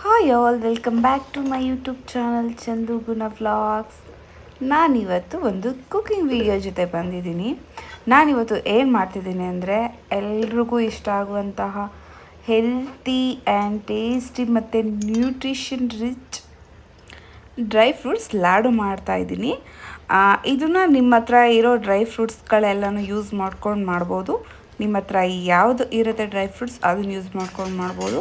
Hi all, welcome back to my YouTube channel Chandu Guna vlogs. ನಾನಿವತ್ತು ಒಂದು cooking video ಜೊತೆ ಬಂದಿದ್ದೀನಿ. ನಾನಿವತ್ತು ಏನು ಮಾಡ್ತಿದ್ದೀನಿ ಅಂದರೆ ಎಲ್ರಿಗೂ ಇಷ್ಟ ಆಗುವಂತಹ ಹೆಲ್ತಿ ಆ್ಯಂಡ್ ಟೇಸ್ಟಿ ಮತ್ತು nutrition rich dry fruits laddu ಮಾಡ್ತಾಯಿದ್ದೀನಿ. ಇದನ್ನು ನಿಮ್ಮ ಹತ್ರ ಇರೋ ಡ್ರೈ ಫ್ರೂಟ್ಸ್ಗಳೆಲ್ಲನೂ ಯೂಸ್ ಮಾಡ್ಕೊಂಡು ಮಾಡ್ಬೋದು. ನಿಮ್ಮ ಹತ್ರ ಯಾವುದು ಇರುತ್ತೆ ಡ್ರೈ ಫ್ರೂಟ್ಸ್ ಅದನ್ನು ಯೂಸ್ ಮಾಡ್ಕೊಂಡು ಮಾಡ್ಬೋದು.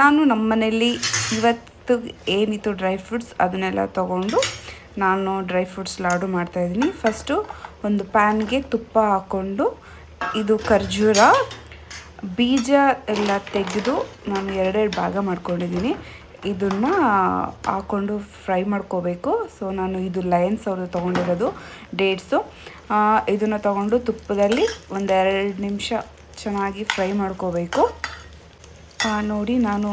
ನಾನು ನಮ್ಮ ಮನೆಯಲ್ಲಿ ಇವತ್ತು ಏನಿತ್ತು ಡ್ರೈ ಫ್ರೂಟ್ಸ್ ಅದನ್ನೆಲ್ಲ ತೊಗೊಂಡು ನಾನು ಡ್ರೈ ಫ್ರೂಟ್ಸ್ ಲಾಡು ಮಾಡ್ತಾಯಿದ್ದೀನಿ. ಫಸ್ಟು ಒಂದು ಪ್ಯಾನ್ಗೆ ತುಪ್ಪ ಹಾಕ್ಕೊಂಡು ಇದು ಖರ್ಜೂರ ಬೀಜ ಎಲ್ಲ ತೆಗೆದು ನಾನು ಎರಡೆರಡು ಭಾಗ ಮಾಡ್ಕೊಂಡಿದ್ದೀನಿ. ಇದನ್ನು ಹಾಕ್ಕೊಂಡು ಫ್ರೈ ಮಾಡ್ಕೋಬೇಕು. ಸೊ ನಾನು ಇದು ಲಯನ್ಸ್ ಅವ್ರದ್ದು ತೊಗೊಂಡಿರೋದು ಡೇಟ್ಸು. ಇದನ್ನು ತೊಗೊಂಡು ತುಪ್ಪದಲ್ಲಿ ಒಂದೆರಡು ನಿಮಿಷ ಚೆನ್ನಾಗಿ ಫ್ರೈ ಮಾಡ್ಕೋಬೇಕು. ನೋಡಿ ನಾನು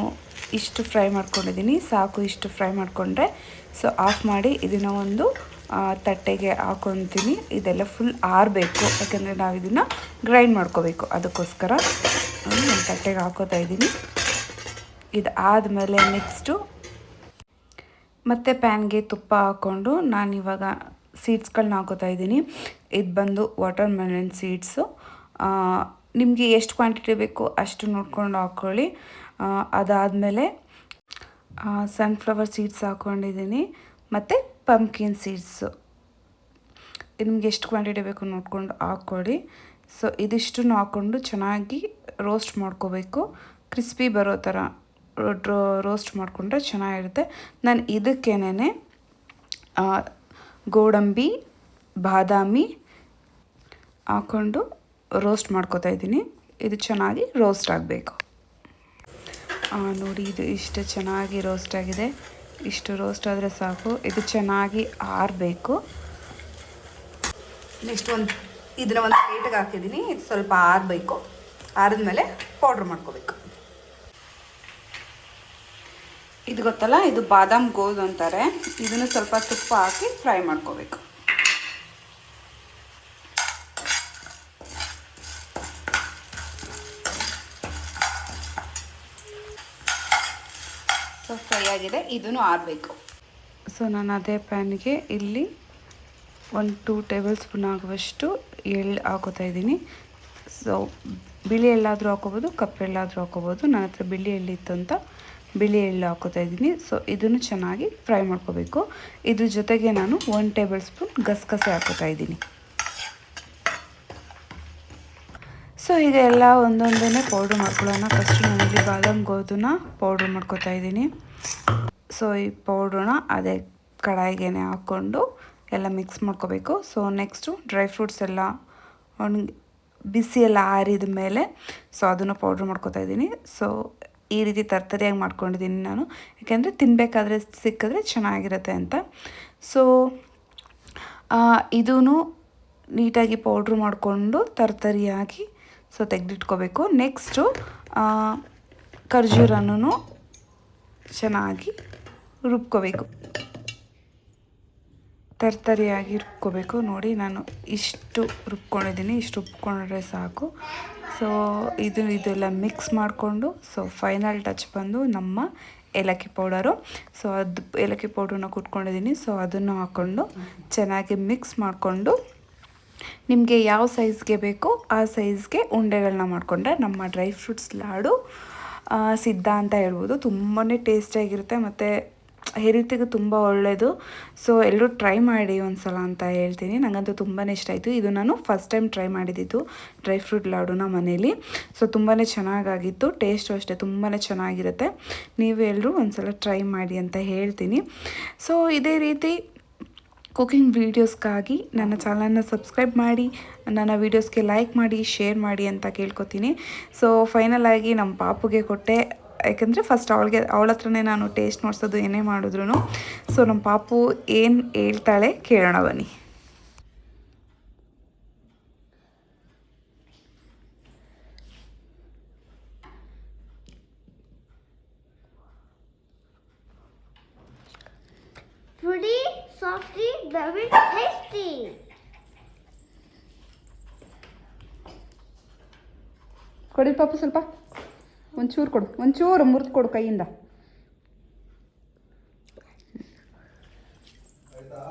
ಇಷ್ಟು ಫ್ರೈ ಮಾಡ್ಕೊಂಡಿದ್ದೀನಿ, ಸಾಕು. ಇಷ್ಟು ಫ್ರೈ ಮಾಡಿಕೊಂಡ್ರೆ ಸೊ ಆಫ್ ಮಾಡಿ ಇದನ್ನು ಒಂದು ತಟ್ಟೆಗೆ ಹಾಕ್ಕೊತೀನಿ. ಇದೆಲ್ಲ ಫುಲ್ ಆರಬೇಕು, ಯಾಕೆಂದರೆ ನಾವು ಇದನ್ನು ಗ್ರೈಂಡ್ ಮಾಡ್ಕೋಬೇಕು. ಅದಕ್ಕೋಸ್ಕರ ಒಂದು ತಟ್ಟೆಗೆ ಹಾಕೋತಾ ಇದ್ದೀನಿ. ಇದು ಆದಮೇಲೆ ನೆಕ್ಸ್ಟು ಮತ್ತೆ ಪ್ಯಾನ್ಗೆ ತುಪ್ಪ ಹಾಕ್ಕೊಂಡು ನಾನಿವಾಗ ಸೀಡ್ಸ್ಗಳನ್ನ ಹಾಕೋತಾ ಇದ್ದೀನಿ. ಇದು ಬಂದು ವಾಟರ್ ಮೆಲನ್ ಸೀಡ್ಸು. ನಿಮಗೆ ಎಷ್ಟು ಕ್ವಾಂಟಿಟಿ ಬೇಕೋ ಅಷ್ಟು ನೋಡ್ಕೊಂಡು ಹಾಕ್ಕೊಳ್ಳಿ. ಅದಾದಮೇಲೆ ಸನ್ಫ್ಲವರ್ ಸೀಡ್ಸ್ ಹಾಕ್ಕೊಂಡಿದ್ದೀನಿ ಮತ್ತು ಪಂಪ್ಕಿನ್ ಸೀಡ್ಸು. ನಿಮಗೆ ಎಷ್ಟು ಕ್ವಾಂಟಿಟಿ ಬೇಕು ನೋಡ್ಕೊಂಡು ಹಾಕ್ಕೊಳ್ಳಿ. ಸೊ ಇದಿಷ್ಟನ್ನು ಹಾಕ್ಕೊಂಡು ಚೆನ್ನಾಗಿ ರೋಸ್ಟ್ ಮಾಡ್ಕೋಬೇಕು. ಕ್ರಿಸ್ಪಿ ಬರೋ ಥರ ರೋಸ್ಟ್ ಮಾಡಿಕೊಂಡ್ರೆ ಚೆನ್ನಾಗಿರುತ್ತೆ. ನಾನು ಇದಕ್ಕೇನೆ ಗೋಡಂಬಿ ಬಾದಾಮಿ ಹಾಕ್ಕೊಂಡು ರೋಸ್ಟ್ ಮಾಡ್ಕೋತಾ ಇದ್ದೀನಿ. ಇದು ಚೆನ್ನಾಗಿ ರೋಸ್ಟ್ ಆಗಬೇಕು. ನೋಡಿ, ಇದು ಇಷ್ಟು ಚೆನ್ನಾಗಿ ರೋಸ್ಟ್ ಆಗಿದೆ. ಇಷ್ಟು ರೋಸ್ಟ್ ಆದರೆ ಸಾಕು. ಇದು ಚೆನ್ನಾಗಿ ಆರಬೇಕು. ನೆಕ್ಸ್ಟ್ ಇದನ್ನು ಒಂದು ಪ್ಲೇಟಿಗೆ ಹಾಕಿದ್ದೀನಿ. ಇದು ಸ್ವಲ್ಪ ಆರಬೇಕು. ಆರಿದ್ಮೇಲೆ ಪೌಡ್ರ್ ಮಾಡ್ಕೋಬೇಕು. ಇದು ಗೊತ್ತಲ್ಲ, ಇದು ಬಾದಾಮ್ ಗೋಲ್ಡ್ ಅಂತಾರೆ. ಇದನ್ನು ಸ್ವಲ್ಪ ತುಪ್ಪ ಹಾಕಿ ಫ್ರೈ ಮಾಡ್ಕೋಬೇಕು. ಸೊ ಫ್ರೈ ಆಗಿದೆ, ಇದನ್ನು ಆರಬೇಕು. ಸೊ ನಾನು ಅದೇ ಪ್ಯಾನ್ಗೆ ಇಲ್ಲಿ 1-2 ಟೇಬಲ್ ಸ್ಪೂನ್ ಆಗುವಷ್ಟು ಎಳ್ಳು ಹಾಕೋತಾ ಇದ್ದೀನಿ. ಸೊ ಬಿಳಿ ಎಳ್ಳಾದರೂ ಹಾಕೋಬೋದು, ಕಪ್ಪು ಎಳ್ಳಾದರೂ ಹಾಕೋಬೋದು. ನನ್ನ ಹತ್ರ ಬಿಳಿ ಎಳ್ಳಿತ್ತು ಅಂತ ಬಿಳಿ ಎಳ್ಳು ಹಾಕೋತಾ ಇದ್ದೀನಿ. ಸೊ ಇದನ್ನು ಚೆನ್ನಾಗಿ ಫ್ರೈ ಮಾಡ್ಕೋಬೇಕು. ಇದ್ರ ಜೊತೆಗೆ ನಾನು 1 ಟೇಬಲ್ ಸ್ಪೂನ್ ಗಸಗಸೆ ಹಾಕೋತಾ ಇದ್ದೀನಿ. ಸೊ ಇದೆಲ್ಲ ಒಂದೊಂದೇ ಪೌಡ್ರ್ ಮಾಡ್ಕೊಳ್ಳೋಣ. ಫಸ್ಟು ನಾನಿಲ್ಲಿ ಬಾದಾಮ್ ಗೋಧುನ ಪೌಡ್ರ್ ಮಾಡ್ಕೋತಾ ಇದ್ದೀನಿ. ಸೊ ಈ ಪೌಡ್ರನ್ನ ಅದೇ ಕಡಾಯಿಗೆ ಹಾಕ್ಕೊಂಡು ಎಲ್ಲ ಮಿಕ್ಸ್ ಮಾಡ್ಕೋಬೇಕು. ಸೊ ನೆಕ್ಸ್ಟು ಡ್ರೈ ಫ್ರೂಟ್ಸ್ ಎಲ್ಲ ಬಿಸಿ ಎಲ್ಲ ಆರಿದ ಮೇಲೆ ಸೊ ಅದನ್ನು ಪೌಡ್ರ್ ಮಾಡ್ಕೋತಾ ಇದ್ದೀನಿ. ಸೊ ಈ ರೀತಿ ತರ್ತರಿಯಾಗಿ ಮಾಡ್ಕೊಂಡಿದ್ದೀನಿ ನಾನು, ಯಾಕೆಂದರೆ ತಿನ್ನಬೇಕಾದ್ರೆ ಸಿಕ್ಕಿದ್ರೆ ಚೆನ್ನಾಗಿರುತ್ತೆ ಅಂತ. ಸೊ ಇದೂ ನೀಟಾಗಿ ಪೌಡ್ರ್ ಮಾಡಿಕೊಂಡು ತರ್ತರಿಯಾಗಿ ಸೊ ತೆಗೆದಿಟ್ಕೋಬೇಕು. ನೆಕ್ಸ್ಟು ಖರ್ಜೂರನೂ ಚೆನ್ನಾಗಿ ರುಬ್ಕೋಬೇಕು. ತರ್ತರಿಯಾಗಿ ರುಬ್ಕೋಬೇಕು. ನೋಡಿ, ನಾನು ಇಷ್ಟು ರುಬ್ಕೊಂಡಿದ್ದೀನಿ. ಇಷ್ಟು ರುಬ್ಕೊಂಡ್ರೆ ಸಾಕು. ಸೊ ಇದೆಲ್ಲ ಮಿಕ್ಸ್ ಮಾಡಿಕೊಂಡು ಸೊ ಫೈನಲ್ ಟಚ್ ಬಂದು ನಮ್ಮ ಏಲಕ್ಕಿ ಪೌಡರು. ಸೊ ಅದು ಏಲಕ್ಕಿ ಪೌಡ್ರನ್ನ ಕುಟ್ಕೊಂಡಿದ್ದೀನಿ. ಸೊ ಅದನ್ನು ಹಾಕ್ಕೊಂಡು ಚೆನ್ನಾಗಿ ಮಿಕ್ಸ್ ಮಾಡಿಕೊಂಡು ನಿಮಗೆ ಯಾವ ಸೈಜ್ಗೆ ಬೇಕೋ ಆ ಸೈಜ್ಗೆ ಉಂಡೆಗಳನ್ನ ಮಾಡಿಕೊಂಡ್ರೆ ನಮ್ಮ ಡ್ರೈ ಫ್ರೂಟ್ಸ್ ಲಾಡು ಸಿದ್ಧ ಅಂತ ಹೇಳ್ಬೋದು. ತುಂಬಾ ಟೇಸ್ಟಿಯಾಗಿರುತ್ತೆ ಮತ್ತು ಹೆಲ್ತಿಗೆ ತುಂಬ ಒಳ್ಳೆಯದು. ಸೊ ಎಲ್ಲರೂ ಟ್ರೈ ಮಾಡಿ ಒಂದು ಸಲ ಅಂತ ಹೇಳ್ತೀನಿ. ನನಗಂತೂ ತುಂಬಾ ಇಷ್ಟ ಆಯಿತು. ಇದು ನಾನು ಫಸ್ಟ್ ಟೈಮ್ ಟ್ರೈ ಮಾಡಿದ್ದಿದ್ದು ಡ್ರೈ ಫ್ರೂಟ್ ಲಾಡುನ ಮನೇಲಿ. ಸೊ ತುಂಬಾ ಚೆನ್ನಾಗಾಗಿತ್ತು. ಟೇಸ್ಟು ಅಷ್ಟೇ ತುಂಬಾ ಚೆನ್ನಾಗಿರುತ್ತೆ. ನೀವು ಎಲ್ಲರೂ ಒಂದು ಸಲ ಟ್ರೈ ಮಾಡಿ ಅಂತ ಹೇಳ್ತೀನಿ. ಸೊ ಇದೇ ರೀತಿ ಕುಕಿಂಗ್ ವೀಡಿಯೋಸ್ಗಾಗಿ ನನ್ನ ಚಾನಲನ್ನು ಸಬ್ಸ್ಕ್ರೈಬ್ ಮಾಡಿ, ನನ್ನ ವೀಡಿಯೋಸ್ಗೆ ಲೈಕ್ ಮಾಡಿ, ಶೇರ್ ಮಾಡಿ ಅಂತ ಕೇಳ್ಕೊತೀನಿ. ಸೊ ಫೈನಲ್ ಆಗಿ ನಮ್ಮ ಪಾಪುಗೆ ಕೊಟ್ಟೆ, ಯಾಕೆಂದರೆ ಫಸ್ಟ್ ಅವಳ ಹತ್ರನೇ ನಾನು ಟೇಸ್ಟ್ ನೋಡ್ಸೋದು ಏನೇ ಮಾಡಿದ್ರು. ಸೊ ನಮ್ಮ ಪಾಪು ಏನು ಹೇಳ್ತಾಳೆ ಕೇಳೋಣ ಬನ್ನಿ. Fruity, softly, very tasty. ಕೊಡಿ ಪಾಪು, ಸ್ವಲ್ಪ ಒಂಚೂರು ಕೊಡು, ಒಂಚೂರು ಮುರಿದು ಕೊಡು ಕೈಯಿಂದ. ಆಯ್ತಾ